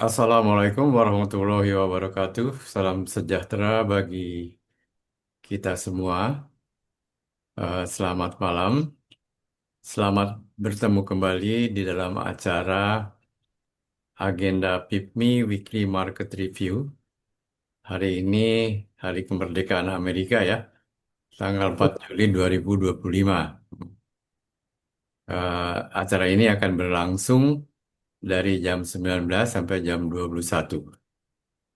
Assalamualaikum warahmatullahi wabarakatuh. Salam sejahtera bagi kita semua. Selamat malam. Selamat bertemu kembali di dalam acara agenda PIPMI Weekly Market Review. Hari ini Hari Kemerdekaan Amerika ya, tanggal 4 Juli 2025. Acara ini akan berlangsung dari jam 19 sampai jam 21.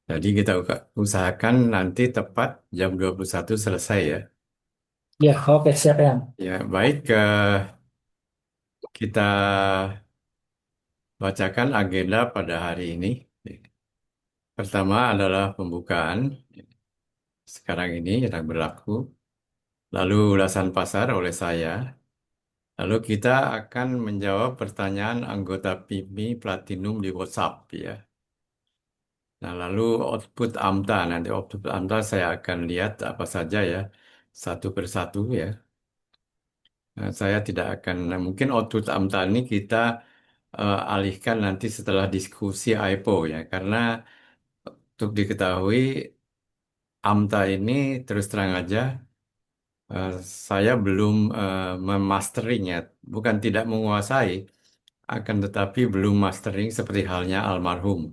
Jadi kita usahakan nanti tepat jam 21 selesai ya. Ya, oke siap ya. Ya, baik. Kita bacakan agenda pada hari ini. Pertama adalah pembukaan sekarang ini yang berlaku. Lalu ulasan pasar oleh saya. Lalu kita akan menjawab pertanyaan anggota PIMI Platinum di WhatsApp ya. Nah, lalu output AMTA. Nanti output AMTA saya akan lihat apa saja ya, satu persatu ya. Nah, saya tidak akan, nah, mungkin output AMTA ini kita alihkan nanti setelah diskusi AIPO ya. Karena untuk diketahui, AMTA ini terus terang aja, eh, saya belum memasteringnya, bukan tidak menguasai, akan tetapi belum mastering seperti halnya almarhum,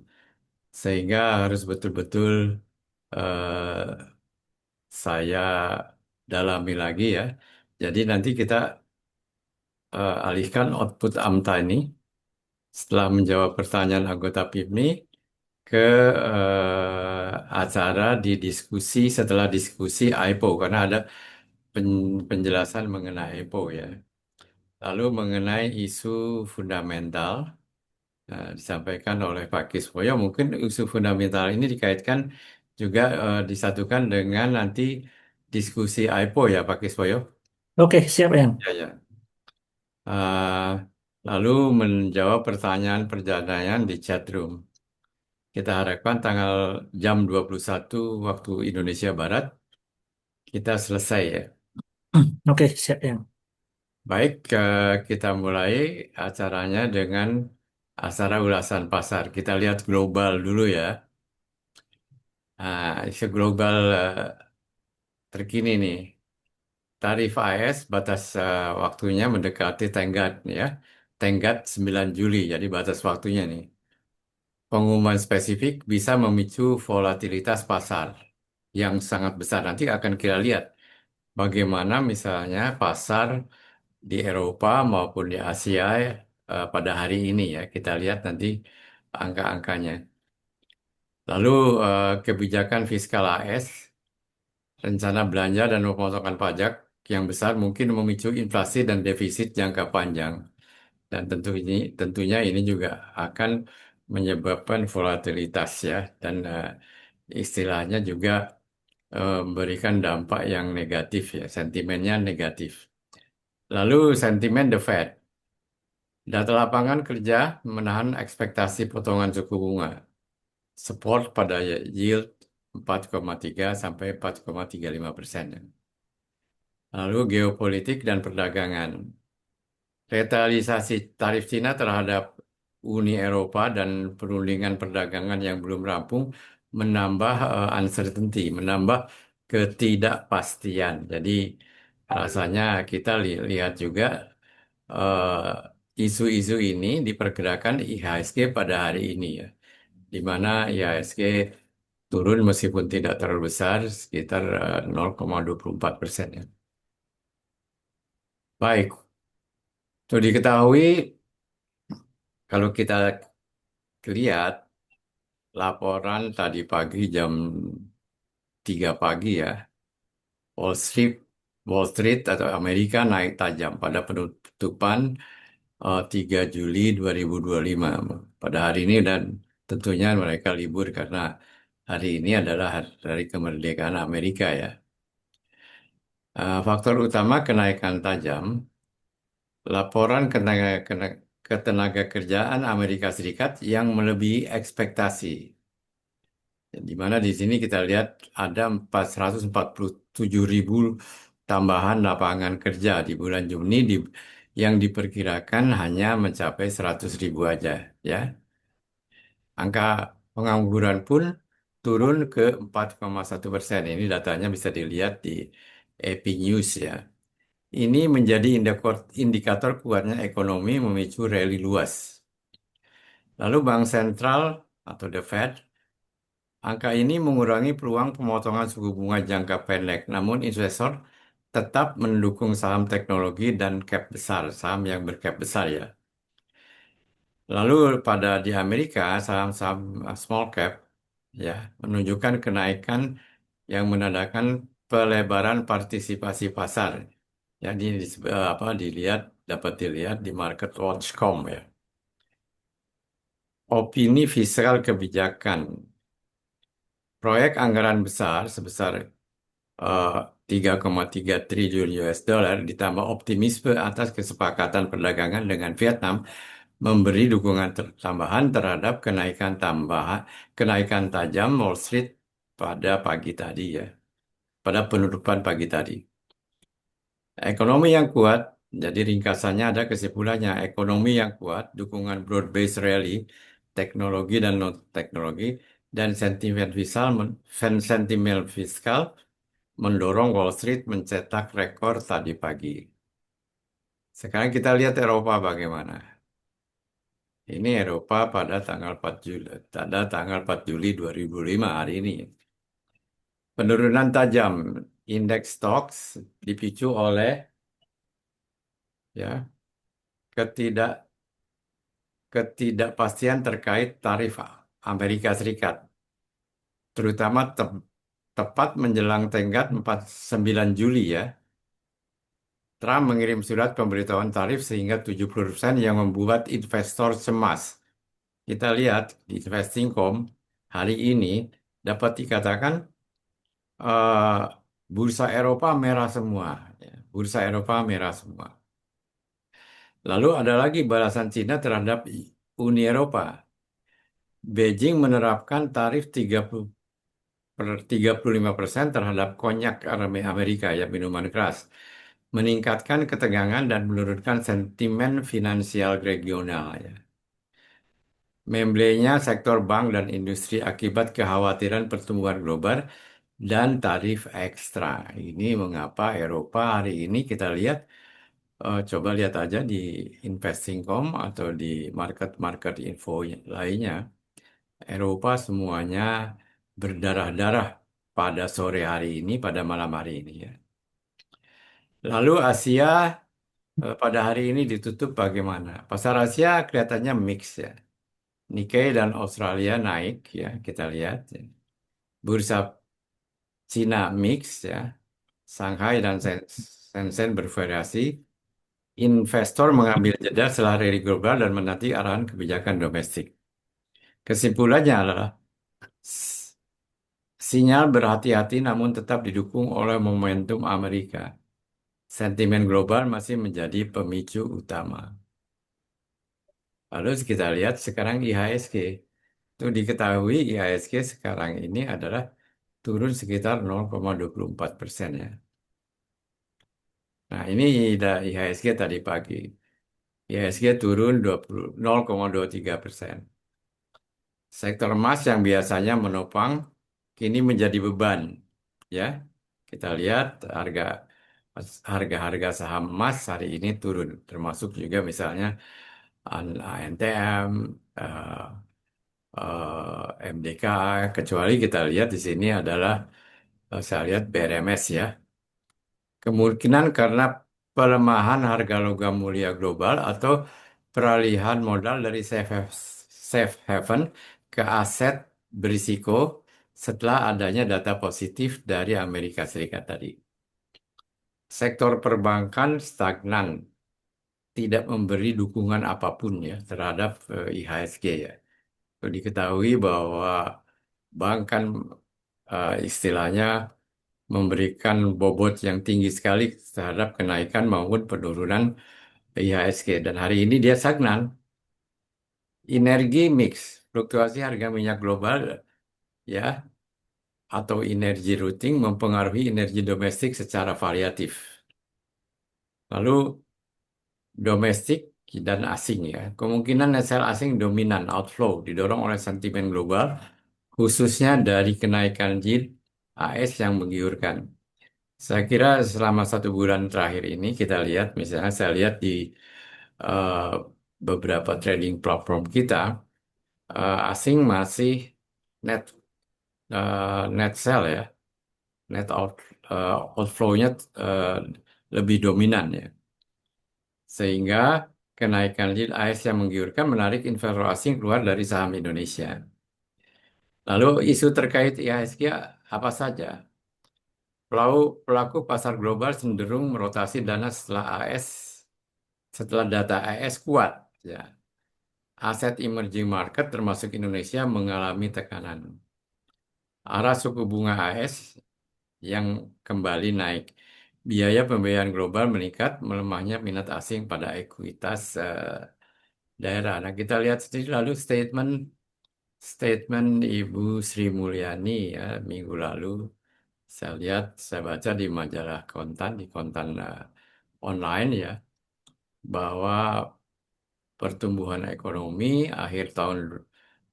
sehingga harus betul-betul eh, saya dalami lagi ya. Jadi nanti kita alihkan output AMTA ini setelah menjawab pertanyaan anggota PIPMI ke acara di diskusi setelah diskusi AIPO karena ada penjelasan mengenai EPO ya. Lalu mengenai isu fundamental disampaikan oleh Pak Kiswoyo, mungkin isu fundamental ini dikaitkan juga disatukan dengan nanti diskusi AIPO ya Pak Kiswoyo. Oke, siap ya. Ya ya. Eh, Lalu menjawab pertanyaan perjanjian di chat room. Kita harapkan tanggal jam 21 waktu Indonesia Barat kita selesai ya. Oke, siap ya. Baik, kita mulai acaranya dengan acara ulasan pasar. Kita lihat global dulu ya. Isu global terkini nih. Tarif AS batas waktunya mendekati tenggat ya. Tenggat 9 Juli, jadi batas waktunya nih. Pengumuman spesifik bisa memicu volatilitas pasar yang sangat besar. Nanti akan kita lihat bagaimana misalnya pasar di Eropa maupun di Asia pada hari ini ya. Kita lihat nanti angka-angkanya. Lalu kebijakan fiskal AS, rencana belanja dan pemotongan pajak yang besar mungkin memicu inflasi dan defisit jangka panjang. Dan tentunya ini juga akan menyebabkan volatilitas ya dan istilahnya juga memberikan dampak yang negatif ya, sentimennya negatif. Lalu sentimen The Fed. Data lapangan kerja menahan ekspektasi potongan suku bunga. Support pada yield 4,3 sampai 4,35%. Lalu geopolitik dan perdagangan. Retaliasi tarif Cina terhadap Uni Eropa dan perundingan perdagangan yang belum rampung menambah uncertainty, menambah ketidakpastian. Jadi rasanya kita lihat juga isu-isu ini diperkirakan IHSG pada hari ini ya, di mana IHSG turun meskipun tidak terlalu besar, sekitar 0,24% ya. Baik, untuk diketahui kalau kita lihat laporan tadi pagi jam 3 pagi ya, Wall Street, Wall Street atau Amerika naik tajam pada penutupan 3 Juli 2025. Pada hari ini dan tentunya mereka libur karena hari ini adalah hari kemerdekaan Amerika ya. Faktor utama kenaikan tajam, laporan ketenaga kerjaan Amerika Serikat yang melebihi ekspektasi. Di mana di sini kita lihat ada 447.000 tambahan lapangan kerja di bulan Juni yang diperkirakan hanya mencapai 100.000 aja ya. Angka pengangguran pun turun ke 4,1%. Ini datanya bisa dilihat di AP News ya. Ini menjadi indikator kuatnya ekonomi memicu rally luas. Lalu Bank Sentral atau The Fed, angka ini mengurangi peluang pemotongan suku bunga jangka pendek. Namun investor tetap mendukung saham teknologi dan cap besar, saham yang bercap besar ya. Lalu di Amerika, saham-saham small cap ya menunjukkan kenaikan yang menandakan pelebaran partisipasi pasar. Jadi dapat dilihat di MarketWatch.com ya. Opini fiskal kebijakan. Proyek anggaran besar sebesar eh, 3,3 triliun US dollar ditambah optimisme atas kesepakatan perdagangan dengan Vietnam memberi dukungan tambahan terhadap kenaikan tajam Wall Street pada pagi tadi ya, pada penutupan pagi tadi. Ekonomi yang kuat, jadi ringkasannya ada kesimpulannya, ekonomi yang kuat, dukungan broad-based rally, teknologi dan non-teknologi, dan sentimen fiskal mendorong Wall Street mencetak rekor tadi pagi. Sekarang kita lihat Eropa bagaimana. Ini Eropa pada tanggal 4 Juli 2005 hari ini. Penurunan tajam indeks stocks dipicu oleh ya ketidak ketidakpastian terkait tarif Amerika Serikat, terutama tepat menjelang tenggat 9 Juli ya. Trump mengirim surat pemberitahuan tarif sehingga 70% yang membuat investor cemas. Kita lihat di Investing.com hari ini dapat dikatakan eh, bursa Eropa merah semua. Ya. Bursa Eropa merah semua. Lalu ada lagi balasan Cina terhadap Uni Eropa. Beijing menerapkan tarif 35% terhadap konyak Amerika ya minuman keras, meningkatkan ketegangan dan menurunkan sentimen finansial regional ya. Memblenya sektor bank dan industri akibat kekhawatiran pertumbuhan global dan tarif ekstra. Ini mengapa Eropa hari ini kita lihat, coba lihat aja di Investing.com atau di market-market info lainnya. Eropa semuanya berdarah-darah pada sore hari ini, pada malam hari ini ya. Lalu Asia pada hari ini ditutup bagaimana? Pasar Asia kelihatannya mix ya. Nikkei dan Australia naik ya, kita lihat. Ya. Bursa Cina mix ya. Shanghai dan Shenzhen bervariasi. Investor mengambil jeda setelah rally global dan menanti arahan kebijakan domestik. Kesimpulannya adalah sinyal berhati-hati namun tetap didukung oleh momentum Amerika. Sentimen global masih menjadi pemicu utama. Lalu kita lihat sekarang IHSG. Itu diketahui IHSG sekarang ini adalah turun sekitar 0,24% ya. Nah ini IHSG tadi pagi. IHSG turun 0,23%. Sektor emas yang biasanya menopang kini menjadi beban. Ya, kita lihat harga-harga saham emas hari ini turun, termasuk juga misalnya ANTM, MDK, kecuali kita lihat di sini adalah saya lihat BRMS ya. Kemungkinan karena pelemahan harga logam mulia global atau peralihan modal dari safe haven ke aset berisiko setelah adanya data positif dari Amerika Serikat tadi. Sektor perbankan stagnan, tidak memberi dukungan apapun ya terhadap IHSG ya. Perlu diketahui bahwa bank kan istilahnya memberikan bobot yang tinggi sekali terhadap kenaikan maupun penurunan IHSG dan hari ini dia stagnan. Energi mix, fluktuasi harga minyak global ya atau energi routing mempengaruhi energi domestik secara variatif. Lalu domestik dan asing ya. Kemungkinan net sell asing dominan outflow didorong oleh sentimen global, khususnya dari kenaikan yield AS yang menggiurkan. Saya kira selama 1 bulan terakhir ini kita lihat, misalnya saya lihat di eh, beberapa trading platform kita, asing masih net net sell ya, net outflow-nya eh, lebih dominan ya. Sehingga kenaikan yield AS yang menggiurkan menarik investor asing keluar dari saham Indonesia. Lalu isu terkait IHSG apa saja? Pelaku, pelaku pasar global cenderung merotasi dana setelah data AS kuat. Ya. Aset emerging market termasuk Indonesia mengalami tekanan. Arah suku bunga AS yang kembali naik. Biaya pembiayaan global meningkat, melemahnya minat asing pada ekuitas daerah. Nah, kita lihat sendiri lalu statement statement Ibu Sri Mulyani ya minggu lalu. Saya lihat, saya baca di majalah Kontan, di Kontan online ya, bahwa pertumbuhan ekonomi akhir tahun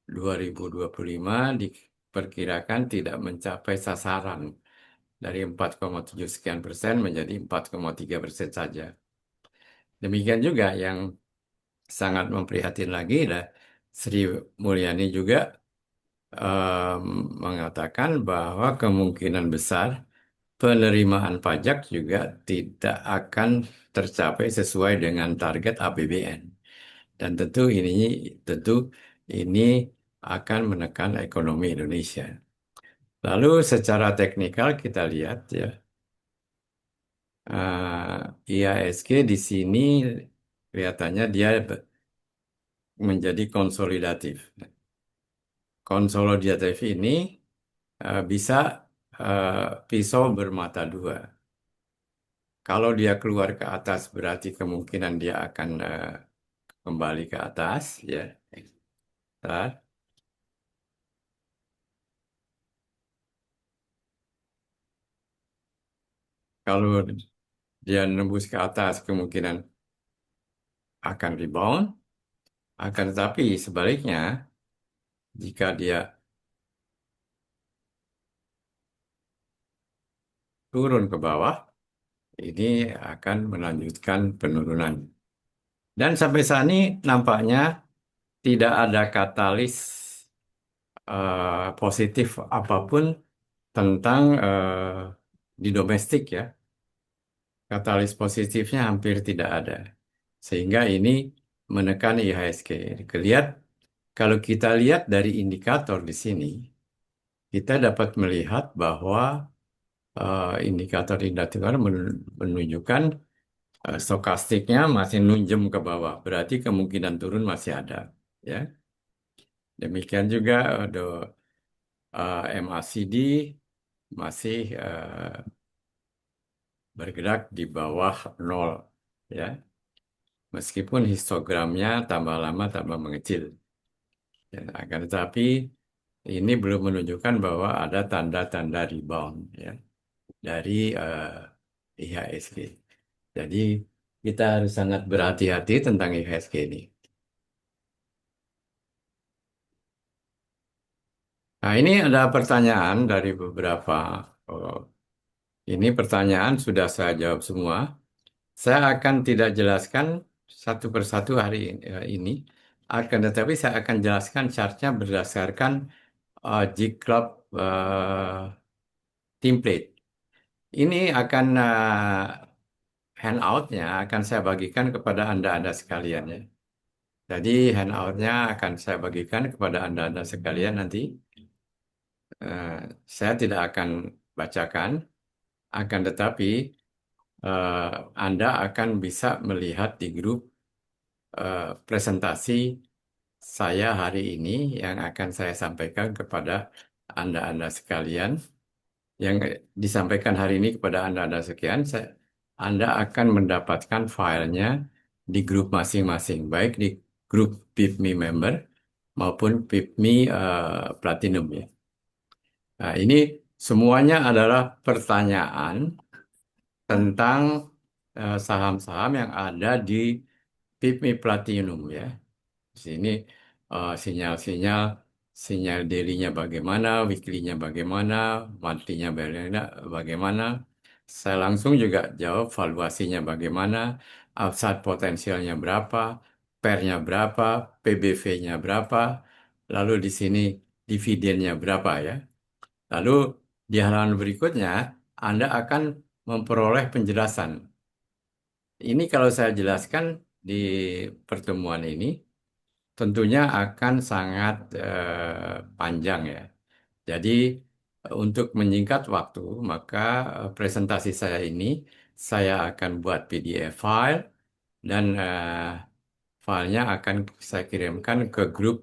2025 diperkirakan tidak mencapai sasaran dari 4,7 sekian persen menjadi 4,3% saja. Demikian juga yang sangat memprihatin lagi lah, Sri Mulyani juga em, mengatakan bahwa kemungkinan besar penerimaan pajak juga tidak akan tercapai sesuai dengan target APBN. Dan tentu ini akan menekan ekonomi Indonesia. Lalu secara teknikal kita lihat ya, IHSG di sini kelihatannya dia menjadi konsolidatif. Konsolidatif ini bisa eh, pisau bermata dua. Kalau dia keluar ke atas berarti kemungkinan dia akan kembali ke atas ya. Nah, kalau dia nembus ke atas kemungkinan akan rebound, akan tetapi sebaliknya jika dia turun ke bawah ini akan melanjutkan penurunan. Dan sampai saat ini nampaknya tidak ada katalis positif apapun tentang di domestik ya. Katalis positifnya hampir tidak ada. Sehingga ini menekan IHSG. Kelihat, kalau kita lihat dari indikator di sini, kita dapat melihat bahwa indikator-indikator menunjukkan stokastiknya masih nunjem ke bawah. Berarti kemungkinan turun masih ada. Ya. Demikian juga MACD masih bergerak di bawah nol. Ya. Meskipun histogramnya tambah lama tambah mengecil. Ya, akan tetapi ini belum menunjukkan bahwa ada tanda-tanda rebound ya, dari IHSG. Jadi kita harus sangat berhati-hati tentang IHSG ini. Nah, ini ada pertanyaan dari beberapa. oh, ini pertanyaan sudah saya jawab semua. Saya akan tidak jelaskan satu persatu hari ini. Akan tetapi saya akan jelaskan chartnya berdasarkan G-Club template. Ini akan handoutnya akan saya bagikan kepada Anda-Anda sekalian ya. Jadi handoutnya akan saya bagikan kepada Anda-Anda sekalian nanti. Eh, saya tidak akan bacakan, akan tetapi eh, Anda akan bisa melihat di grup presentasi saya hari ini yang akan saya sampaikan kepada Anda-Anda sekalian. Yang disampaikan hari ini kepada Anda-Anda sekian, Anda akan mendapatkan filenya di grup masing-masing, baik di grup PIPMI member maupun PIPMI Platinum ya. Nah, ini semuanya adalah pertanyaan tentang saham-saham yang ada di PIPMI Platinum ya. Di sini sinyal-sinyal, sinyal daily-nya bagaimana, weekly-nya bagaimana, monthly-nya bagaimana. Saya langsung juga jawab valuasinya bagaimana, upside potensialnya berapa, PER-nya berapa, PBV-nya berapa, lalu di sini dividennya berapa ya. Lalu di halaman berikutnya Anda akan memperoleh penjelasan. Ini kalau saya jelaskan di pertemuan ini, tentunya akan sangat panjang ya. Jadi untuk menyingkat waktu, maka presentasi saya ini saya akan buat PDF file dan filenya akan saya kirimkan ke grup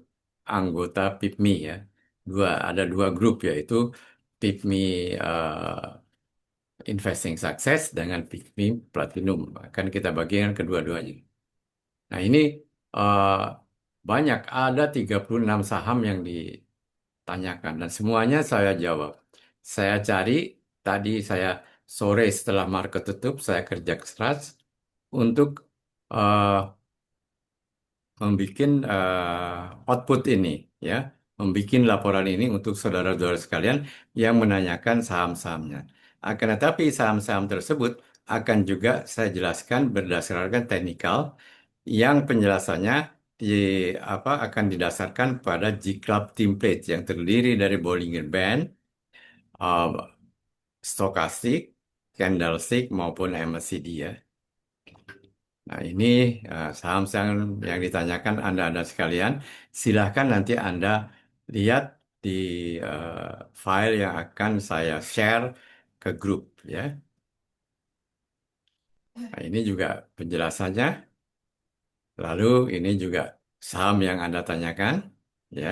anggota PIPMI ya. Ada dua grup yaitu PIPMI Investing Success dengan PIPMI Platinum. Akan kita bagikan kedua-duanya. Nah ini eh, banyak, ada 36 saham yang ditanyakan dan semuanya saya jawab. Saya cari, tadi saya sore setelah market tutup, saya kerja keras untuk eh, membuat output ini, ya, membuat laporan ini untuk saudara-saudara sekalian yang menanyakan saham-sahamnya. Akan tetapi saham-saham tersebut akan juga saya jelaskan berdasarkan teknikal yang penjelasannya di, akan didasarkan pada G-Club template yang terdiri dari Bollinger Band, uh, stokastik, candlestick maupun MACD ya. Nah, ini saham-saham yang ditanyakan Anda sekalian. Silahkan nanti Anda lihat di eh, file yang akan saya share ke grup ya. Nah, ini juga penjelasannya. Lalu ini juga saham yang Anda tanyakan ya.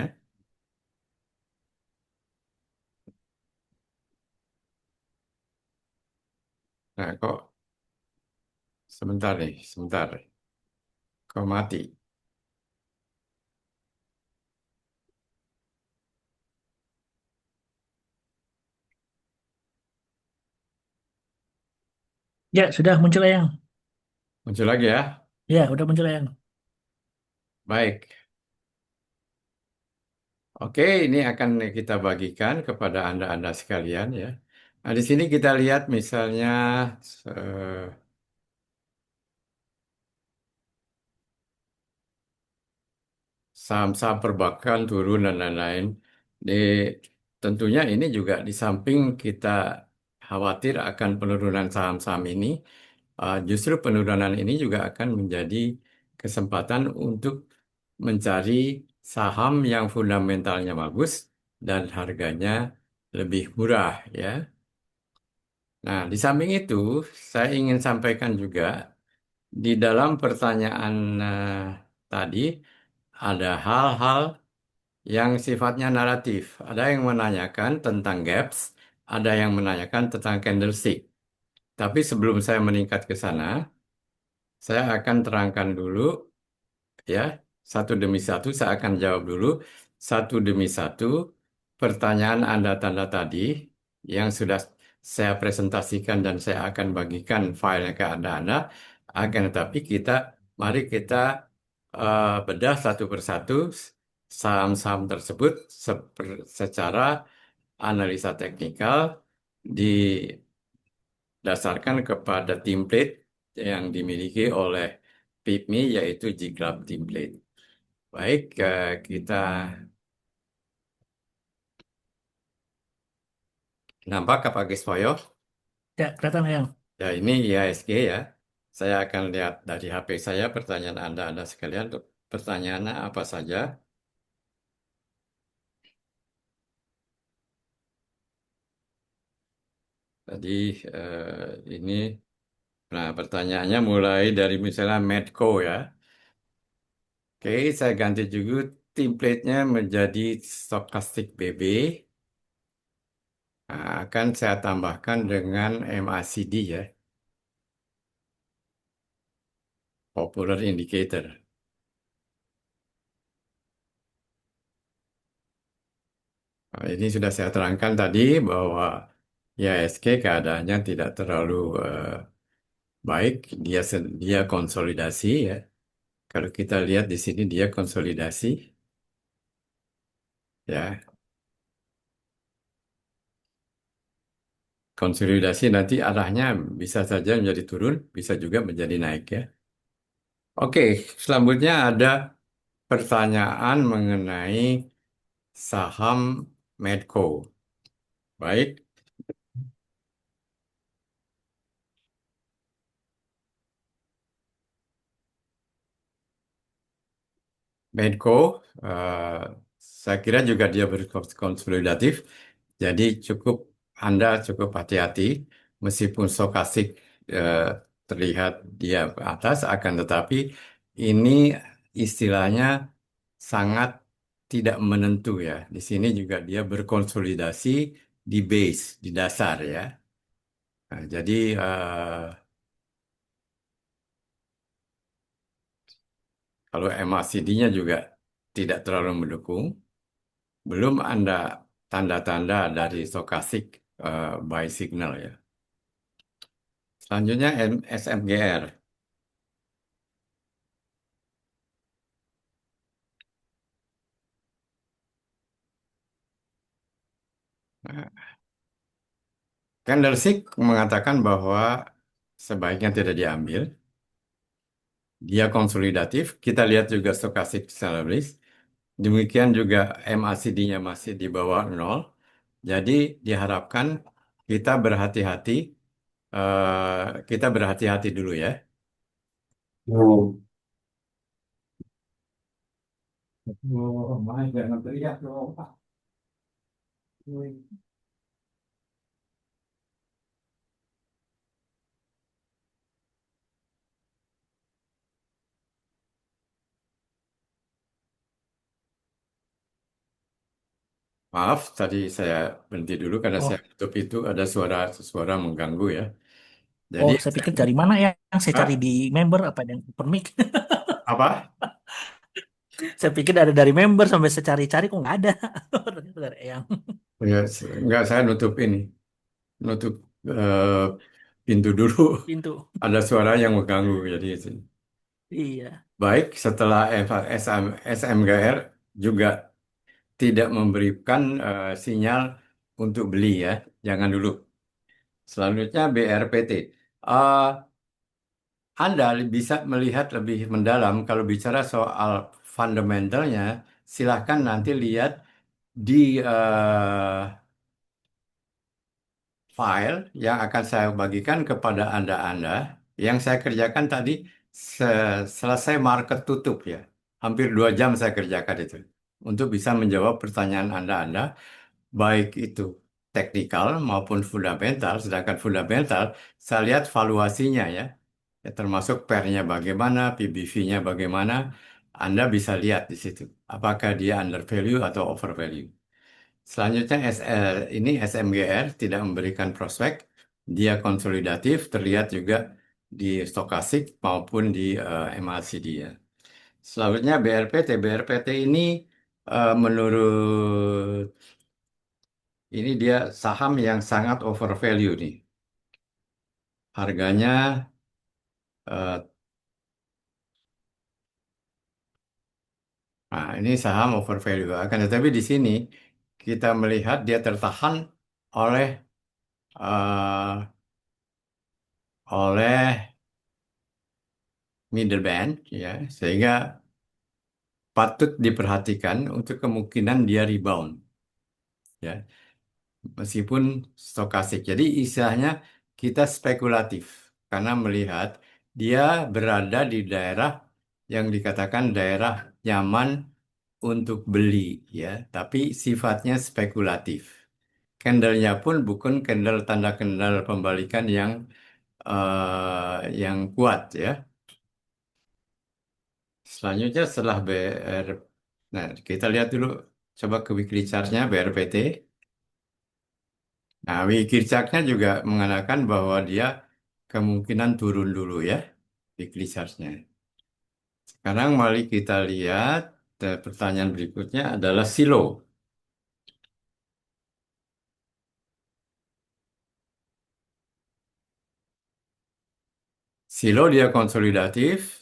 Nah, kok sebentar nih, sebentar. Kok mati? Ya, sudah muncul Yang. Muncul lagi ya. Ya, udah muncul Yang. Baik. Oke, ini akan kita bagikan kepada Anda sekalian ya. Nah, di sini kita lihat misalnya eh, saham-saham perbankan turun dan lain-lain. Di, tentunya ini juga di samping kita khawatir akan penurunan saham-saham ini, justru penurunan ini juga akan menjadi kesempatan untuk mencari saham yang fundamentalnya bagus dan harganya lebih murah ya. Nah, di samping itu, saya ingin sampaikan juga di dalam pertanyaan tadi ada hal-hal yang sifatnya naratif. Ada yang menanyakan tentang gaps, ada yang menanyakan tentang candlestick. Tapi sebelum saya meningkat ke sana, saya akan terangkan dulu ya, satu demi satu saya akan jawab dulu satu demi satu pertanyaan Anda tanda tadi yang sudah saya presentasikan dan saya akan bagikan filenya ke Anda. Akan tetapi mari kita bedah satu persatu saham-saham tersebut secara analisa teknikal didasarkan kepada template yang dimiliki oleh PIPMI yaitu G-Club template. Baik, kita nampak Pak Giswoyo. Ya, kelihatan Yang. Ya, ini IHSG ya. Saya akan lihat dari HP saya pertanyaan Anda sekalian. Pertanyaannya apa saja? Tadi ini, nah pertanyaannya mulai dari misalnya Medco ya. Oke, saya ganti juga template-nya menjadi Stochastic BB. Nah, akan saya tambahkan dengan MACD ya, Popular Indicator. Nah, ini sudah saya terangkan tadi bahwa IHSG keadaannya tidak terlalu baik, dia konsolidasi ya. Kalau kita lihat di sini dia konsolidasi, ya. Konsolidasi nanti arahnya bisa saja menjadi turun, bisa juga menjadi naik ya. Oke, selanjutnya ada pertanyaan mengenai saham Medco. Baik, Medco, eh, saya kira juga dia berkonsolidatif, jadi Anda cukup hati-hati, meskipun stokastik eh, terlihat dia ke atas, akan tetapi ini istilahnya sangat tidak menentu ya. Di sini juga dia berkonsolidasi di base, di dasar ya. Nah, jadi kalau MACD-nya juga tidak terlalu mendukung. Belum ada tanda-tanda dari stokastik buy signal ya. Selanjutnya SMGR. Nah, Candlestick mengatakan bahwa sebaiknya tidak diambil. Dia konsolidatif. Kita lihat juga stokastik seller. Demikian juga MACD-nya masih di bawah nol. Jadi diharapkan kita berhati-hati, kita berhati-hati dulu ya. Oh, oh, jangan teriak dong, Pak. Maaf, tadi saya berhenti dulu karena saya Oh, tutup itu ada suara mengganggu ya. Jadi oh, saya pikir dari mana ya? Yang saya cari Hah? di member apa yang open mic? Apa? Saya pikir ada dari member sampai saya cari-cari kok nggak ada. Ternyata dari Eyang Ya, enggak, saya nutup ini, nutup eh, pintu dulu. pintu. Ada suara yang mengganggu. Jadi Iya. baik, setelah SMGR juga tidak memberikan sinyal untuk beli ya. Jangan dulu. Selanjutnya BRPT. Eh, Anda bisa melihat lebih mendalam kalau bicara soal fundamentalnya, silahkan nanti lihat di file yang akan saya bagikan kepada Anda. Yang saya kerjakan tadi selesai market tutup ya. Hampir 2 jam saya kerjakan itu. Untuk bisa menjawab pertanyaan Anda, baik itu teknikal maupun fundamental. Sedangkan fundamental, saya lihat valuasinya ya. Ya, termasuk pairnya bagaimana, PBV-nya bagaimana, Anda bisa lihat di situ. Apakah dia under value atau over value. Selanjutnya ini SMGR tidak memberikan prospek, dia konsolidatif, terlihat juga di stokastik maupun di MACD ya. Selanjutnya BRPT, BRPT ini menurut ini dia saham yang sangat overvalue nih. Harganya eh, Nah, ini saham overvalue. Akan tetapi di sini kita melihat dia tertahan oleh eh, oleh middle band ya, sehingga patut diperhatikan untuk kemungkinan dia rebound ya, meskipun stokastik. Jadi istilahnya kita spekulatif karena melihat dia berada di daerah yang dikatakan daerah nyaman untuk beli ya, tapi sifatnya spekulatif. Candlenya pun bukan candle tanda candle pembalikan yang kuat ya. Selanjutnya setelah nah kita lihat dulu coba ke weekly chart-nya BRPT. Nah weekly chart-nya juga mengatakan bahwa dia kemungkinan turun dulu ya weekly chart-nya. Sekarang mari kita lihat pertanyaan berikutnya adalah silo. Silo dia konsolidatif,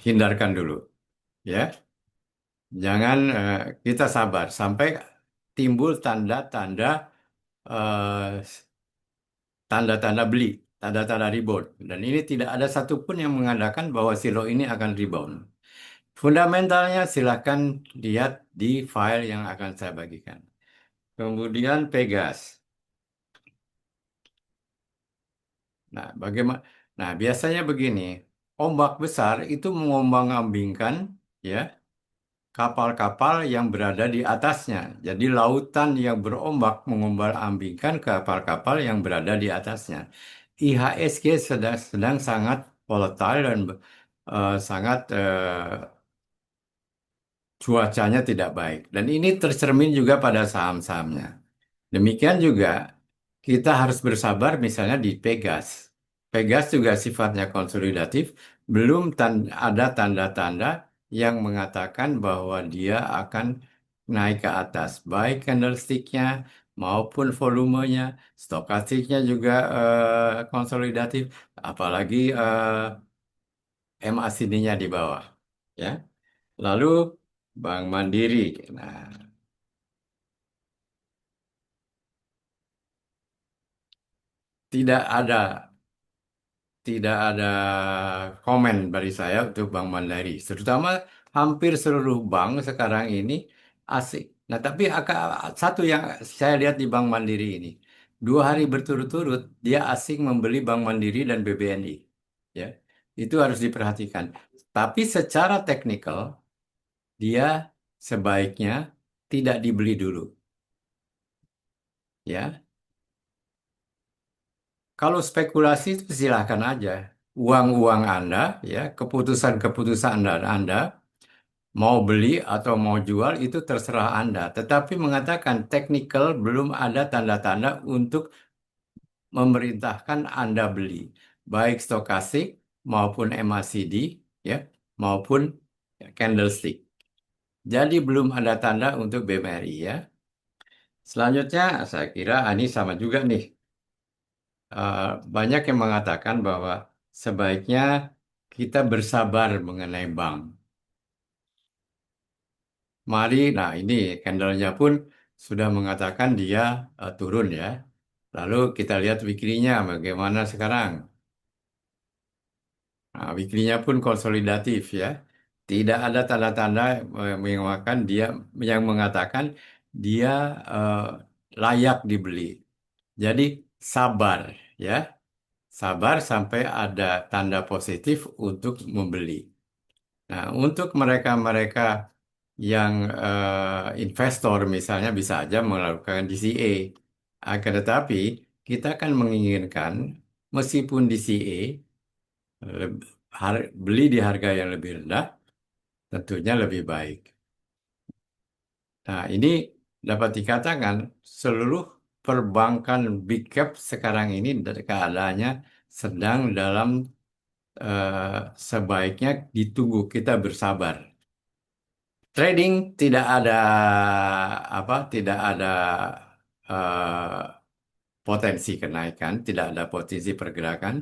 hindarkan dulu, ya. Jangan kita sabar sampai timbul tanda-tanda eh, tanda-tanda beli, tanda-tanda rebound. Dan ini tidak ada satupun yang mengatakan bahwa silo ini akan rebound. Fundamentalnya silahkan lihat di file yang akan saya bagikan. Kemudian Pegas. Nah, bagaimana? Nah, biasanya begini, ombak besar itu mengombang-ambingkan ya kapal-kapal yang berada di atasnya. Jadi lautan yang berombak mengombang-ambingkan kapal-kapal yang berada di atasnya. IHSG sedang sangat volatile dan sangat cuacanya tidak baik. Dan ini tercermin juga pada saham-sahamnya. Demikian juga kita harus bersabar misalnya di Pegas. Pegas juga sifatnya konsolidatif, belum ada tanda-tanda yang mengatakan bahwa dia akan naik ke atas, baik candlestick-nya maupun volumenya, stokastiknya juga konsolidatif, apalagi MACD-nya di bawah. Ya, lalu Bank Mandiri. Nah, tidak ada tidak ada komen dari saya untuk Bank Mandiri. Terutama hampir seluruh bank sekarang ini asik. Nah, tapi satu yang saya lihat di Bank Mandiri ini, 2 hari berturut-turut dia asing membeli Bank Mandiri dan BBNI. Ya, itu harus diperhatikan. Tapi secara teknikal dia sebaiknya tidak dibeli dulu. Ya, kalau spekulasi itu silahkan aja. Uang-uang Anda, ya, keputusan-keputusan Anda mau beli atau mau jual itu terserah Anda. Tetapi mengatakan teknikal belum ada tanda-tanda untuk memerintahkan Anda beli. Baik stokastik maupun MACD, ya, maupun candlestick. Jadi belum ada tanda untuk BMRI, ya. Selanjutnya saya kira ini sama juga nih. Eh, Banyak yang mengatakan bahwa sebaiknya kita bersabar mengenai bank. Mari, nah ini candlenya pun sudah mengatakan dia turun ya. Lalu kita lihat weekly-nya bagaimana sekarang. Nah, weekly-nya pun konsolidatif ya. Tidak ada tanda-tanda yang mengatakan dia eh, layak dibeli. Jadi sabar ya. Sabar sampai ada tanda positif untuk membeli. Nah, untuk mereka-mereka yang investor misalnya bisa aja melakukan DCA. Akan tetapi kita kan menginginkan meskipun DCA beli di harga yang lebih rendah tentunya lebih baik. Nah, ini dapat dikatakan seluruh perbankan big cap sekarang ini keadaannya sedang dalam sebaiknya ditunggu kita bersabar. Trading tidak ada tidak ada eh, potensi kenaikan, tidak ada potensi pergerakan.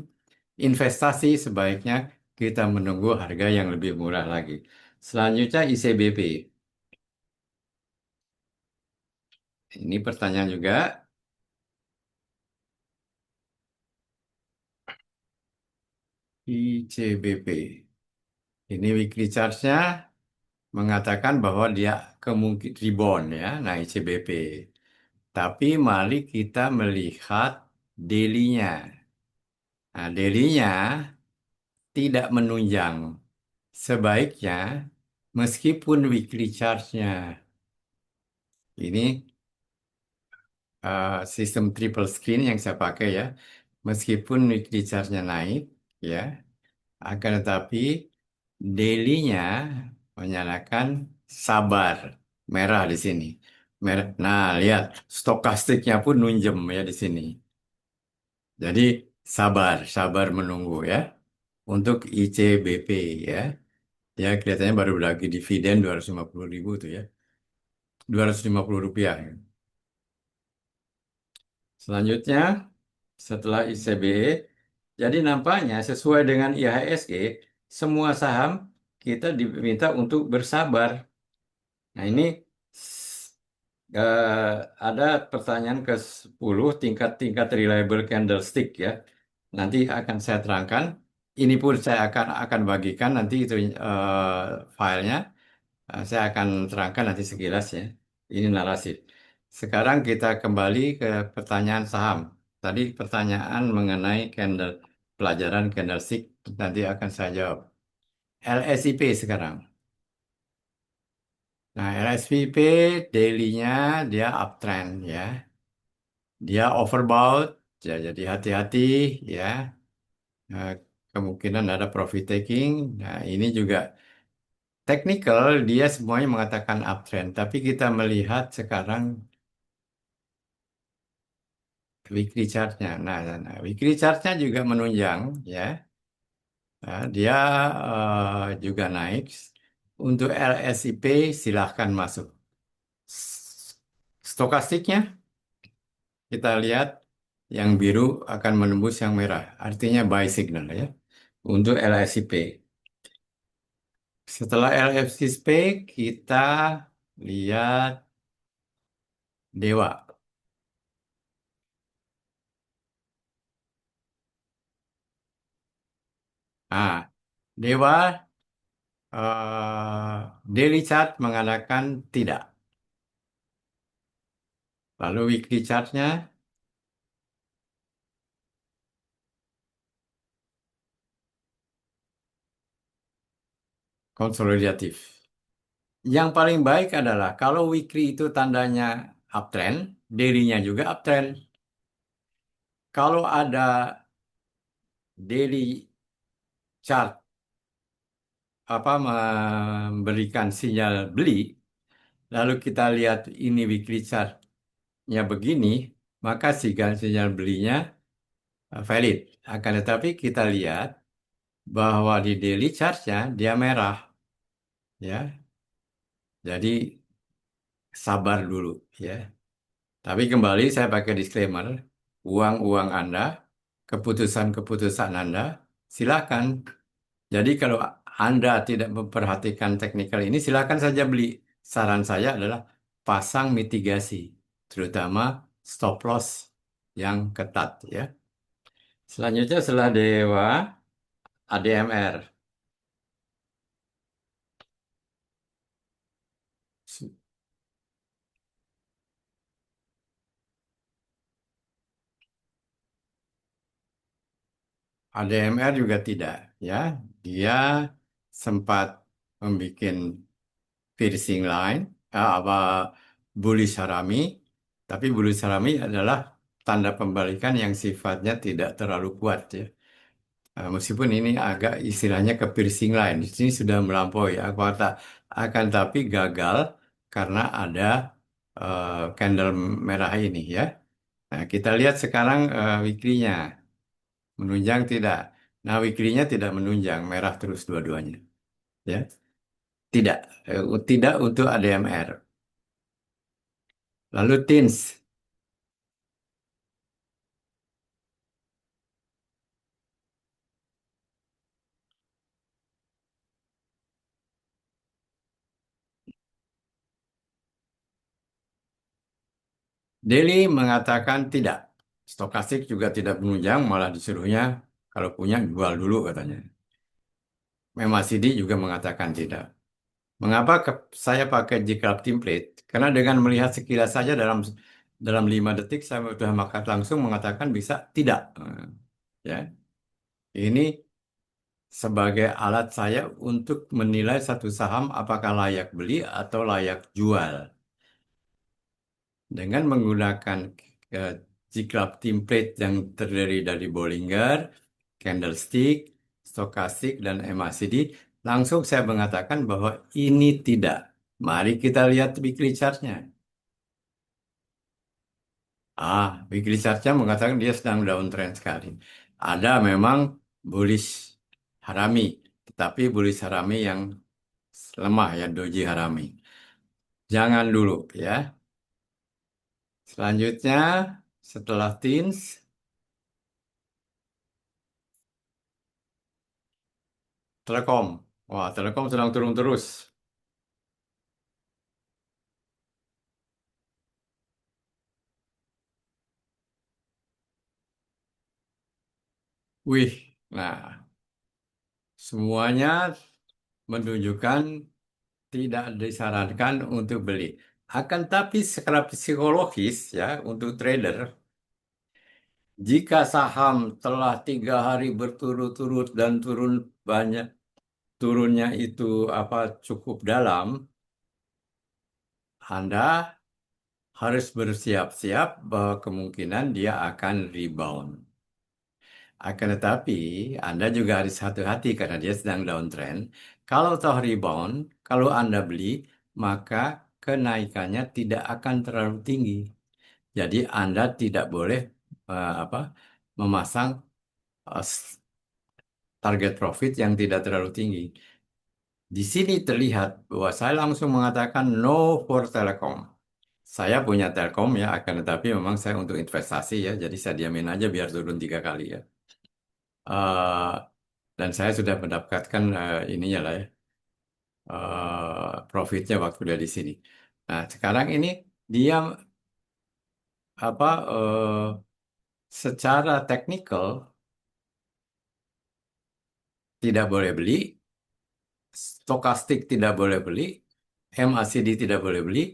Investasi sebaiknya kita menunggu harga yang lebih murah lagi. Selanjutnya ICBP. Ini pertanyaan juga. ICBP. Ini weekly charge-nya mengatakan bahwa dia kemungkinan rebound ya, nah ICBP. Tapi mari kita melihat daily-nya. Nah, daily-nya tidak menunjang. Sebaiknya, meskipun weekly charge-nya ini sistem triple screen yang saya pakai ya, meskipun weekly charge-nya naik, ya, akan tetapi daily-nya menyalakan sabar, merah di sini. Merah. Nah, lihat, stokastiknya pun nunjem ya di sini. Jadi sabar, sabar menunggu ya. Untuk ICBP ya. Ya kelihatannya baru lagi dividen 250.000 tuh ya. 250 rupiah. Ya. Selanjutnya setelah ICBE Jadi nampaknya sesuai dengan IHSG, semua saham kita diminta untuk bersabar. Nah, ini eh, ada pertanyaan ke-10 tingkat-tingkat reliable candlestick ya. Nanti akan saya terangkan. Ini pun saya akan bagikan nanti itu filenya. Saya akan terangkan nanti sekilas ya. Ini narasi. Sekarang kita kembali ke pertanyaan saham. Tadi pertanyaan mengenai pelajaran candlestick nanti akan saya jawab. LSIP sekarang. Nah, LSPP daily-nya dia uptrend ya. Dia overbought, ya, jadi hati-hati ya. Nah, kemungkinan ada profit taking. Nah, ini juga technical, dia semuanya mengatakan uptrend. Tapi kita melihat sekarang weekly chart-nya. Weekly chart-nya juga menunjang ya. Nah, dia juga naik. Untuk LSIP silahkan masuk. Stokastiknya kita lihat yang biru akan menembus yang merah. Artinya buy signal ya. Untuk LSIP. Setelah LSIP kita lihat Dewa. Ah, Dewa daily chart mengatakan tidak. Lalu weekly chartnya konsolidatif. Yang paling baik adalah kalau weekly itu tandanya uptrend, daily-nya juga uptrend. Kalau ada daily chart apa memberikan sinyal beli, lalu kita lihat ini weekly chartnya begini, maka sinyal belinya valid. Akan tetapi kita lihat bahwa di daily chartnya dia merah, ya. Jadi sabar dulu, ya. Tapi kembali saya pakai disclaimer, uang-uang Anda, keputusan-keputusan Anda, silakan. Jadi kalau Anda tidak memperhatikan teknikal ini, silakan saja beli. Saran saya adalah pasang mitigasi, terutama stop loss yang ketat, ya. Selanjutnya setelah Dewa, ADMR. ADMR juga tidak, ya. Dia sempat membuat piercing line, apa bullish harami, tapi bullish harami adalah tanda pembalikan yang sifatnya tidak terlalu kuat, ya. Meskipun ini agak istilahnya ke piercing line, di sini sudah melampaui, akan tapi gagal karena ada candle merah ini, ya. Nah, kita lihat sekarang weekly-nya menunjang tidak. Nah, weekly-nya tidak menunjang, merah terus dua-duanya, ya. Tidak, tidak untuk ADMR. Lalu TINS, Daily mengatakan tidak. Stokastik juga tidak menunjang, malah disuruhnya kalau punya jual dulu katanya. MACD juga mengatakan tidak. Mengapa saya pakai G-Club template? Karena dengan melihat sekilas saja dalam 5 detik saya sudah langsung mengatakan bisa tidak. Ya, ini sebagai alat saya untuk menilai satu saham apakah layak beli atau layak jual. Dengan menggunakan eh, G-Club template yang terdiri dari Bollinger, Candlestick, Stokastik, dan MACD, langsung saya mengatakan bahwa ini tidak. Mari kita lihat weekly chart-nya. Weekly chart-nya mengatakan dia sedang downtrend sekali. Ada memang bullish harami, tetapi bullish harami yang lemah ya, doji harami. Jangan dulu ya. Selanjutnya, setelah teens, Telekom. Wah, Telekom sedang turun terus. Wih, nah semuanya menunjukkan tidak disarankan untuk beli. Akan tapi secara psikologis ya untuk trader, jika saham telah 3 hari berturut-turut dan turun banyak, turunnya itu apa cukup dalam, Anda harus bersiap-siap bahwa kemungkinan dia akan rebound. Akan tetapi, Anda juga harus hati-hati karena dia sedang downtrend. Kalau toh rebound, kalau Anda beli, maka kenaikannya tidak akan terlalu tinggi. Jadi Anda tidak boleh apa memasang target profit yang tidak terlalu tinggi. Di sini terlihat bahwa saya langsung mengatakan no for Telekom. Saya punya Telkom ya, akan tetapi memang saya untuk investasi ya, jadi saya diamin aja biar turun 3 kali ya. Eh, dan saya sudah mendapatkan ininya lah ya, profitnya waktu dia di sini. Nah, sekarang ini dia apa secara teknikal tidak boleh beli, stokastik tidak boleh beli, MACD tidak boleh beli.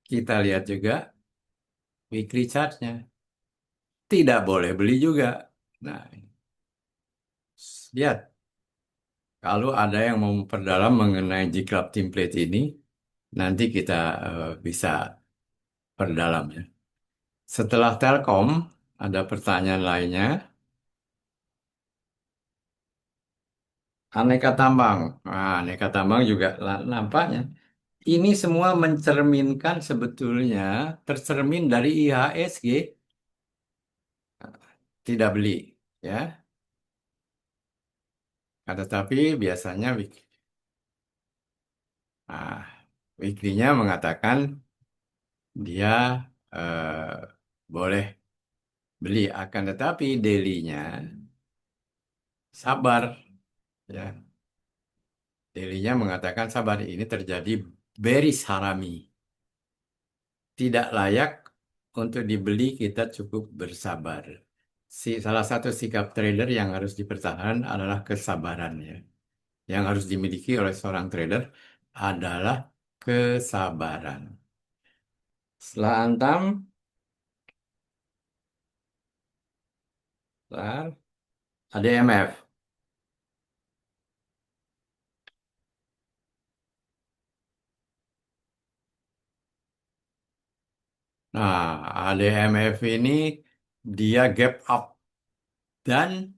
Kita lihat juga weekly chart-nya tidak boleh beli juga. Nah, lihat kalau ada yang mau memperdalam mengenai G-Club template ini, nanti kita bisa perdalam ya. Setelah Telkom, ada pertanyaan lainnya. Aneka tambang. Nah, aneka tambang juga nampaknya. Ini semua mencerminkan sebetulnya tercermin dari IHSG tidak beli, ya. Tetapi biasanya nah, weekly-nya mengatakan dia boleh beli, akan tetapi daily-nya sabar, ya. Daily-nya mengatakan sabar ini terjadi bearish harami. Tidak layak untuk dibeli, kita cukup bersabar. Salah satu sikap trader yang harus dipertahankan adalah kesabaran ya. Yang harus dimiliki oleh seorang trader adalah kesabaran. Setelah Antam, setelah ADMF. Nah, ADMF ini dia gap up dan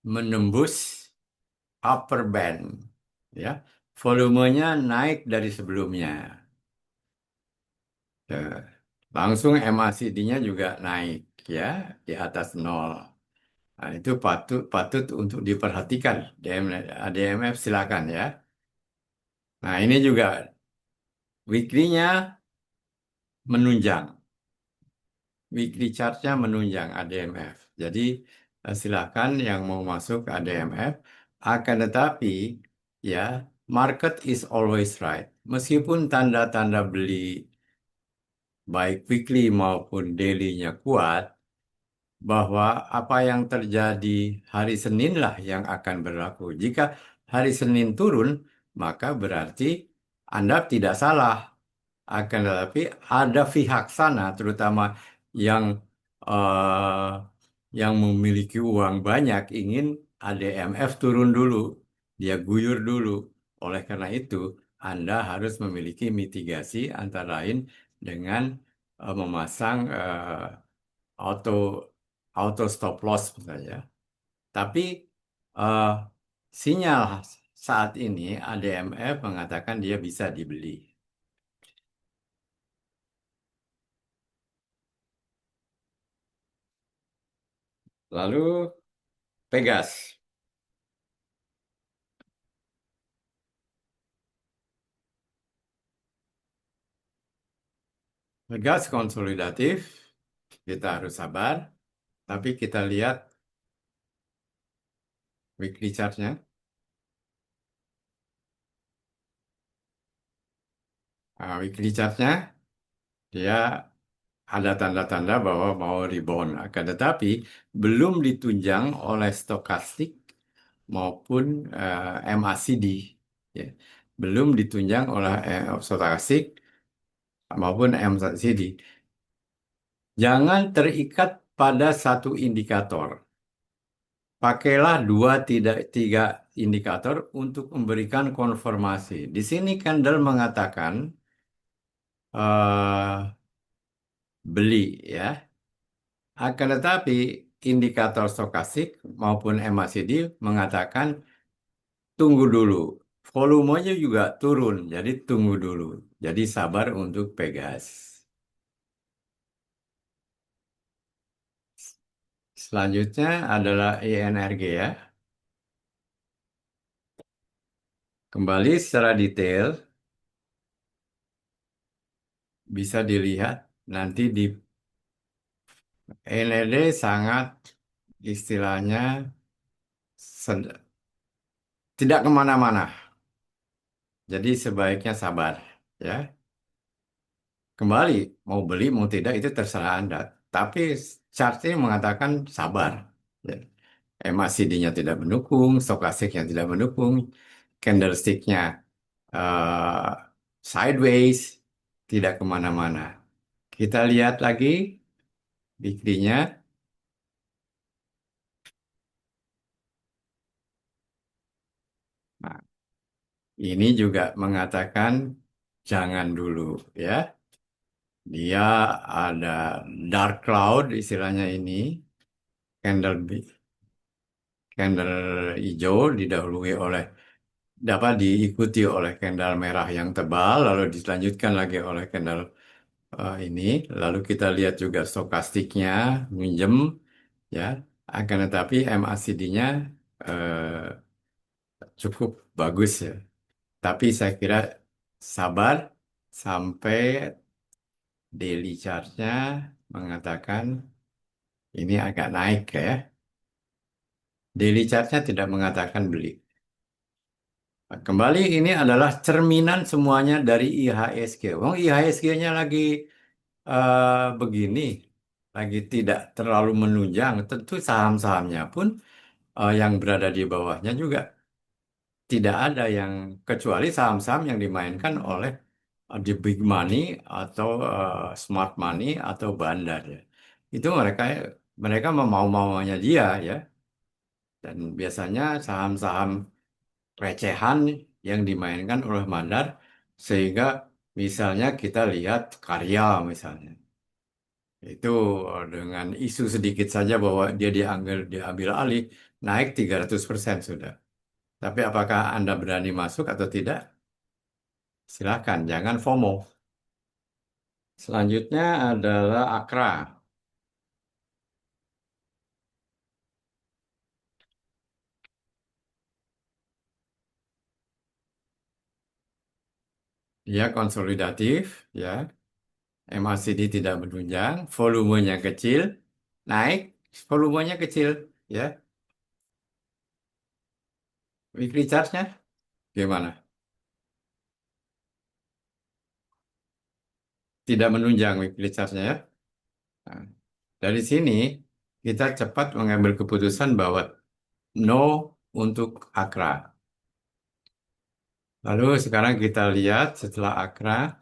menembus upper band. Ya, volumenya naik dari sebelumnya. Ya, langsung MACD-nya juga naik ya di atas nol. Nah, itu patut patut untuk diperhatikan. ADMF silakan ya. Nah, ini juga weekly-nya menunjang. Weekly chart-nya menunjang ADMF. Jadi silakan yang mau masuk ADMF. Akan tetapi ya market is always right. Meskipun tanda-tanda beli baik weekly maupun daily-nya kuat, bahwa apa yang terjadi hari Senin lah yang akan berlaku. Jika hari Senin turun, maka berarti Anda tidak salah. Akan tetapi ada pihak sana, terutama yang eh, yang memiliki uang banyak, ingin ADMF turun dulu, dia guyur dulu. Oleh karena itu, Anda harus memiliki mitigasi antara lain dengan memasang auto auto stop loss misalnya. Tapi eh, sinyal saat ini ADMF mengatakan dia bisa dibeli. Lalu Pegas. Pegas konsolidatif, kita harus sabar. Tapi kita lihat weekly chartnya. Nah, weekly chartnya dia ada tanda-tanda bahwa mau rebound. Akan tetapi belum ditunjang oleh stokastik maupun MACD. Ya. Belum ditunjang oleh stokastik maupun MACD. Jangan terikat pada satu indikator. Pakailah dua tidak tiga indikator untuk memberikan konfirmasi. Di sini Candle mengatakan beli ya. Akan tetapi indikator stokastik maupun MACD mengatakan tunggu dulu. Volumenya juga turun, jadi tunggu dulu. Jadi sabar untuk Pegas. Selanjutnya adalah INRG ya. Kembali secara detail bisa dilihat nanti di NRD sangat istilahnya tidak kemana-mana. Jadi sebaiknya sabar ya. Kembali, mau beli, mau tidak, itu terserah Anda. Tapi chart ini mengatakan sabar. Ya. MACD-nya tidak mendukung, stokastiknya tidak mendukung, candlestick-nya eh, sideways, tidak kemana-mana. Kita lihat lagi weekly-nya. Nah, ini juga mengatakan jangan dulu ya. Dia ada dark cloud istilahnya ini, candle candle hijau didahului oleh dapat diikuti oleh candle merah yang tebal, lalu dilanjutkan lagi oleh candle ini, lalu kita lihat juga stokastiknya minjem ya, akan tetapi MACD-nya cukup bagus ya. Tapi saya kira sabar sampai daily chart-nya mengatakan ini agak naik ya. Daily chart-nya tidak mengatakan beli. Kembali ini adalah cerminan semuanya dari IHSG. Oh, IHSG-nya lagi begini, lagi tidak terlalu menunjang. Tentu saham-sahamnya pun yang berada di bawahnya juga tidak ada yang kecuali saham-saham yang dimainkan oleh the big money atau smart money atau bandar ya. Itu mereka mereka mau-maunya dia ya. Dan biasanya saham-saham recehan yang dimainkan oleh Mandar sehingga misalnya kita lihat Karya misalnya itu dengan isu sedikit saja bahwa dia diambil alih naik 300% sudah. Tapi apakah Anda berani masuk atau tidak? Silakan, jangan FOMO. Selanjutnya adalah Akra. Dia konsolidatif ya. MACD tidak menunjang, volumenya kecil, naik, volumenya kecil ya. Weekly chartnya gimana? Tidak menunjang weekly chartnya ya. Nah, dari sini kita cepat mengambil keputusan bahwa no untuk Akra. Lalu sekarang kita lihat setelah Akra,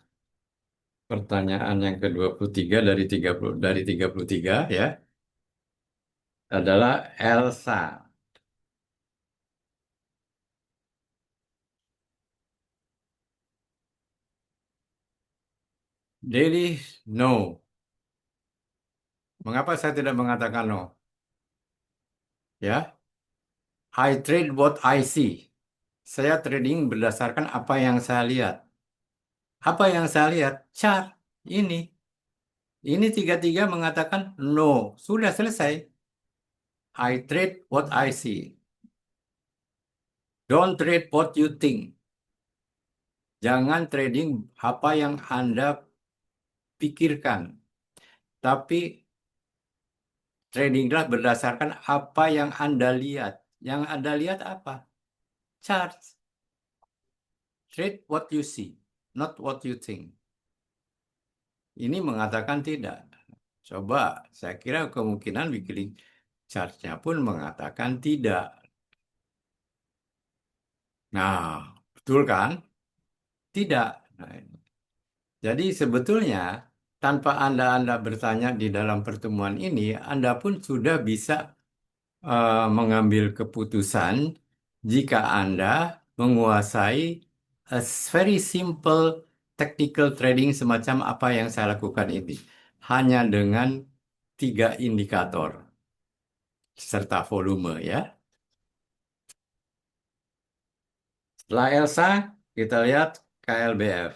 pertanyaan yang ke-23 dari 33 ya, adalah Elsa. Daily no. Mengapa saya tidak mengatakan no? Ya, I trade what I see. Saya trading berdasarkan apa yang saya lihat. Apa yang saya lihat? Chart ini. Ini tiga-tiga mengatakan no. Sudah selesai. I trade what I see. Don't trade what you think. Jangan trading apa yang Anda pikirkan. Tapi tradinglah berdasarkan apa yang Anda lihat. Yang Anda lihat apa? Chart. Trade what you see, not what you think. Ini mengatakan tidak. Coba, saya kira kemungkinan weekly chartnya pun mengatakan tidak. Nah, betul kan? Tidak. Nah, jadi sebetulnya tanpa Anda bertanya di dalam pertemuan ini, Anda pun sudah bisa mengambil keputusan jika Anda menguasai a very simple technical trading semacam apa yang saya lakukan ini. Hanya dengan tiga indikator serta volume ya. Setelah Elsa, kita lihat KLBF.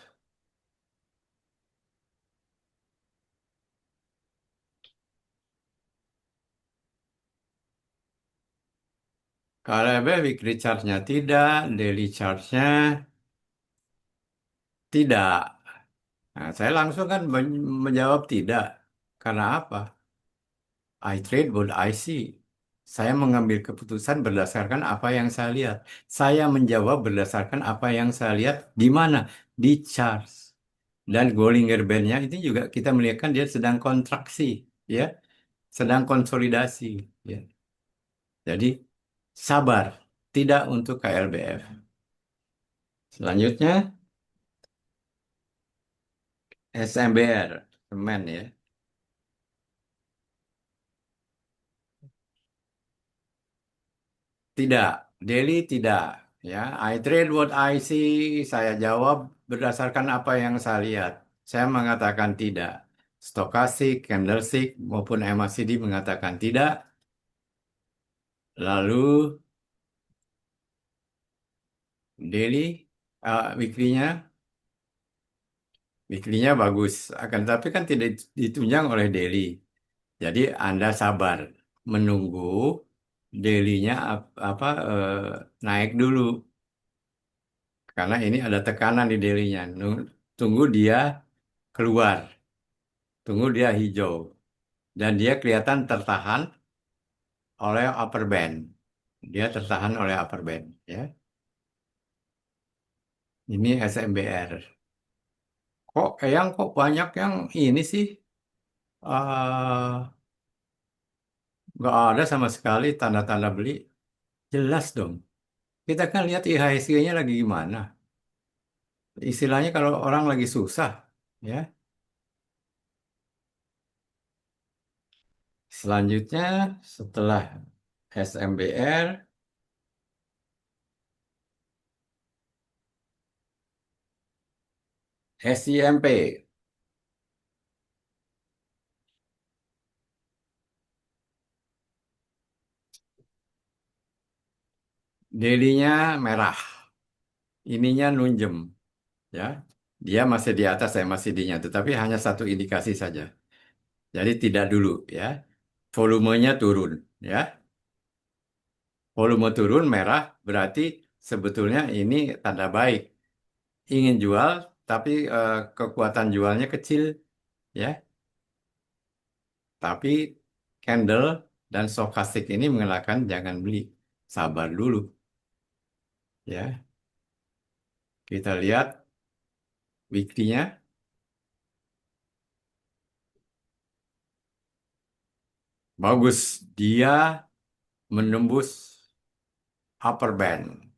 KLBF weekly chart-nya tidak, daily chart-nya tidak. Nah, saya langsung kan menjawab tidak. Karena apa? I trade what I see. Saya mengambil keputusan berdasarkan apa yang saya lihat. Saya menjawab berdasarkan apa yang saya lihat di mana? Di charts. Dan Bollinger Band-nya itu juga kita melihatkan dia sedang kontraksi, ya, sedang konsolidasi, ya. Jadi sabar, tidak untuk KLBF. Selanjutnya SMBR, semen ya. Tidak, Delhi tidak. Ya, I trade what I see. Saya jawab berdasarkan apa yang saya lihat. Saya mengatakan tidak. Stokastik, candlestick maupun MACD mengatakan tidak. Lalu daily, weekly-nya, weekly-nya bagus. Akan tetapi kan tidak ditunjang oleh daily. Jadi Anda sabar menunggu daily-nya naik dulu. Karena ini ada tekanan di daily-nya. Tunggu dia keluar. Tunggu dia hijau. Dan dia kelihatan tertahan oleh upper band. Dia tertahan oleh upper band. Ya. Ini SMBR. Kok banyak yang ini sih? eh nggak ada sama sekali tanda-tanda beli. Jelas dong. Kita kan lihat IHSG-nya lagi gimana. Istilahnya kalau orang lagi susah. Ya. Selanjutnya setelah SMBR, SIMP. Daily-nya merah. Ininya nunjem. Ya, dia masih di atas MACD-nya, tetapi hanya satu indikasi saja. Jadi tidak dulu ya. Volumenya turun ya. Volume turun merah berarti sebetulnya ini tanda baik. Ingin jual tapi kekuatan jualnya kecil ya. Tapi candle dan stochastic ini mengatakan jangan beli. Sabar dulu ya. Kita lihat weekly-nya bagus. Dia menembus upper band.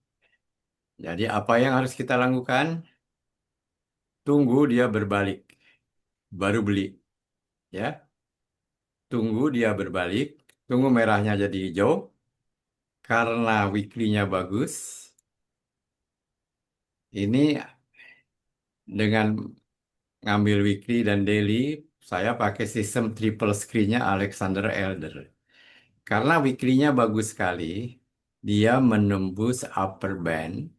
Jadi apa yang harus kita lakukan? Tunggu dia berbalik, baru beli. Ya, tunggu dia berbalik, tunggu merahnya jadi hijau. Karena weekly-nya bagus, ini dengan ngambil weekly dan daily, saya pakai sistem triple screen-nya Alexander Elder. Karena weekly-nya bagus sekali, dia menembus upper band.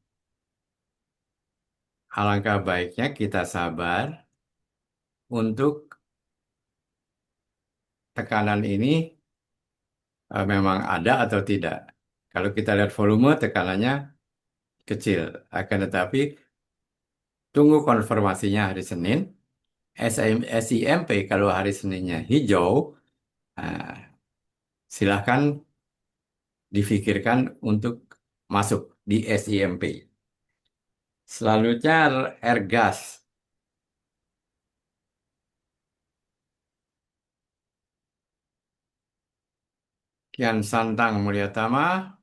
Alangkah baiknya kita sabar untuk tekanan ini memang ada atau tidak. Kalau kita lihat volume, tekanannya kecil. Akan tetapi, tunggu konfirmasinya hari Senin. SIMP kalau hari Seninnya hijau, nah, silahkan difikirkan untuk masuk di SIMP. Selanjutnya Ergas, Kian Santang Mulyatama.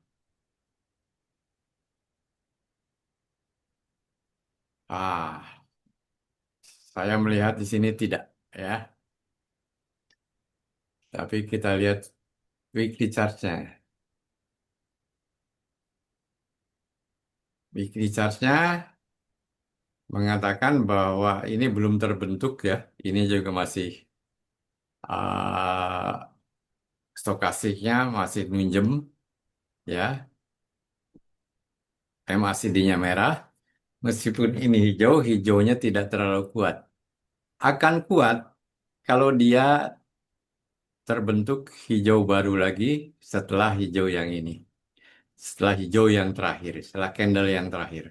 Ah, saya melihat di sini tidak, ya. Tapi kita lihat weekly chartnya. Weekly chartnya mengatakan bahwa ini belum terbentuk ya. Ini juga masih stokastiknya masih minjem ya. MACD-nya merah. Meskipun ini hijau, hijaunya tidak terlalu kuat. Akan kuat kalau dia terbentuk hijau baru lagi setelah hijau yang ini. Setelah hijau yang terakhir, setelah candle yang terakhir.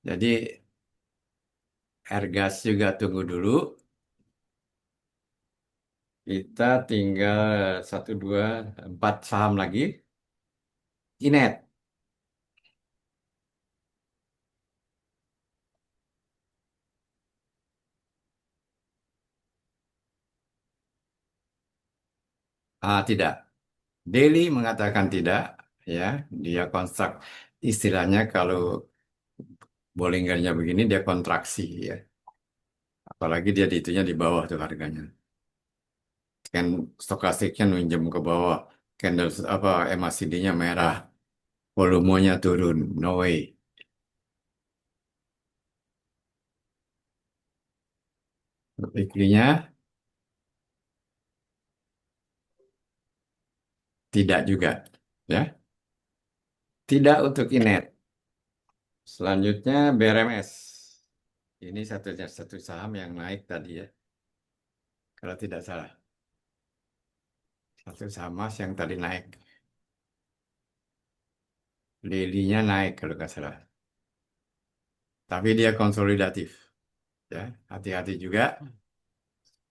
Jadi Ergas juga tunggu dulu. Kita tinggal satu, dua, empat saham lagi. Inet. Tidak. Daily mengatakan tidak. Ya, dia konstrak. Istilahnya kalau Bollingernya begini, dia kontraksi ya. Apalagi dia itunya di bawah tuh harganya. Kan stokastiknya nunjem ke bawah. Candle apa MACD-nya merah. Volumenya turun. No way. Weekly-nya tidak juga. Ya, tidak untuk Inet. Selanjutnya BRMS. Ini satu saham yang naik tadi ya, kalau tidak salah. Satu saham Mas yang tadi naik. Lilinya naik kalau nggak salah. Tapi dia konsolidatif. Ya, hati-hati juga.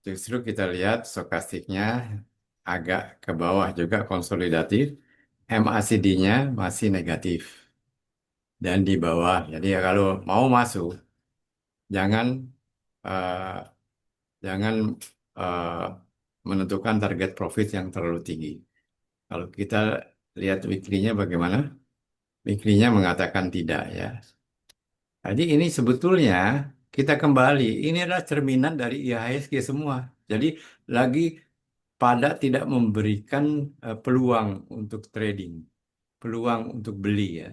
Justru kita lihat stokastiknya agak ke bawah juga konsolidatif. MACD-nya masih negatif dan di bawah. Jadi ya kalau mau masuk, jangan eh, jangan eh, menentukan target profit yang terlalu tinggi. Kalau kita lihat weekly-nya bagaimana? Weekly-nya mengatakan tidak ya. Jadi ini sebetulnya kita kembali, ini adalah cerminan dari IHSG semua. Jadi lagi pada tidak memberikan peluang untuk trading, peluang untuk beli ya.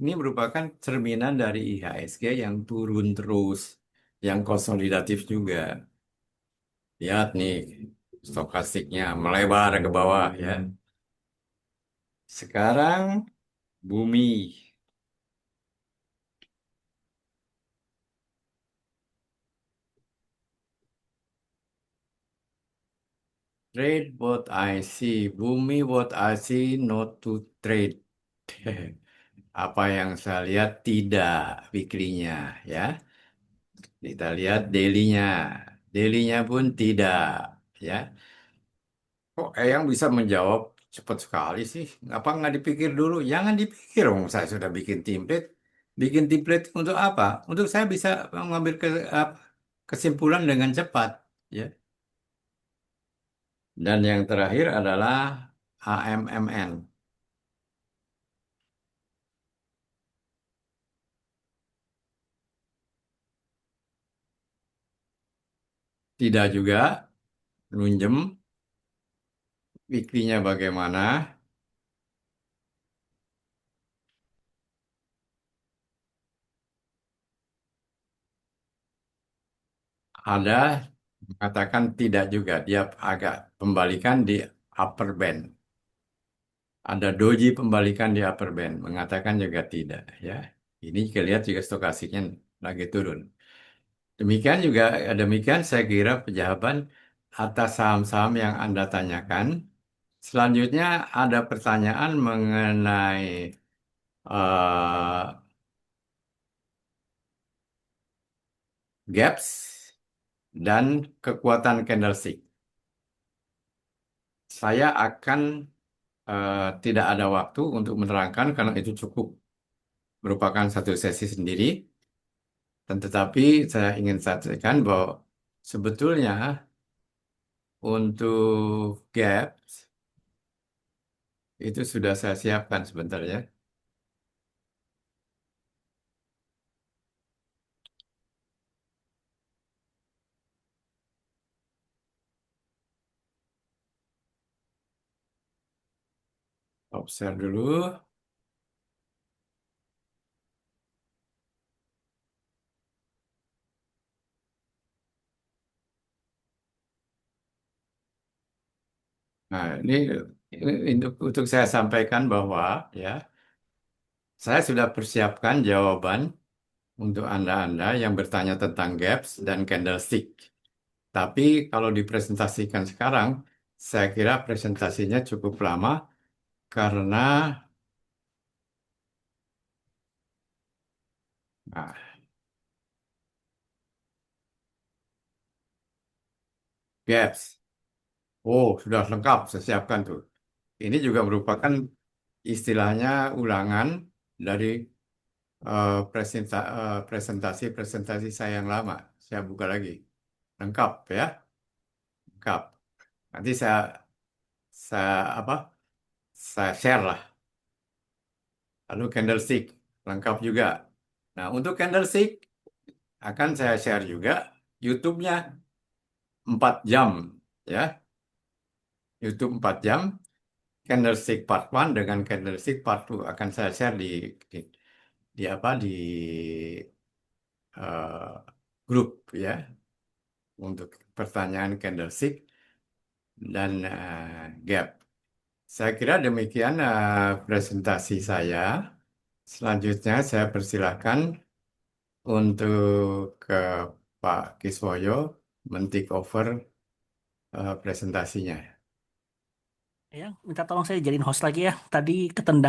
Ini merupakan cerminan dari IHSG yang turun terus, yang konsolidatif juga. Lihat nih, stokastiknya melebar ke bawah ya. Sekarang bumi. Trade what I see. Bumi what I see, not to trade. Apa yang saya lihat tidak weekly-nya ya. Kita lihat daily-nya. Daily-nya pun tidak ya. Kok Eyang bisa menjawab cepat sekali sih? Apa nggak dipikir dulu? Jangan dipikir, saya sudah bikin template. Bikin template untuk apa? Untuk saya bisa mengambil kesimpulan dengan cepat ya. Dan yang terakhir adalah AMMN. Tidak juga lunjem, weekly-nya bagaimana? Ada mengatakan tidak juga. Dia agak pembalikan di upper band. Ada doji pembalikan di upper band. Mengatakan juga tidak. Ya, ini kita lihat juga stokastiknya lagi turun. Demikian juga, demikian saya kira penjawaban atas saham-saham yang Anda tanyakan. Selanjutnya ada pertanyaan mengenai eh, gaps dan kekuatan candlestick. Saya akan tidak ada waktu untuk menerangkan karena itu cukup merupakan satu sesi sendiri. Dan tetapi saya ingin sampaikan bahwa sebetulnya untuk gaps itu sudah saya siapkan sebentar ya. Observe dulu. Nah, ini untuk saya sampaikan bahwa ya, saya sudah persiapkan jawaban untuk Anda-Anda yang bertanya tentang gaps dan candlestick. Tapi kalau dipresentasikan sekarang, saya kira presentasinya cukup lama karena nah, gaps. Oh, sudah lengkap, saya siapkan tuh. Ini juga merupakan istilahnya ulangan dari presentasi-presentasi saya yang lama. Saya buka lagi. Lengkap ya, lengkap. Nanti saya apa? Saya share lah. Lalu candlestick lengkap juga. Nah, untuk candlestick akan saya share juga YouTube-nya 4 jam ya. YouTube 4 jam, candlestick part 1 dengan candlestick part 2 akan saya share di apa di eh, grup ya untuk pertanyaan candlestick dan gap. Saya kira demikian presentasi saya. Selanjutnya saya persilahkan untuk Pak Kiswoyo men-take over presentasinya. Ya, minta tolong saya jadiin host lagi ya. Tadi ketendang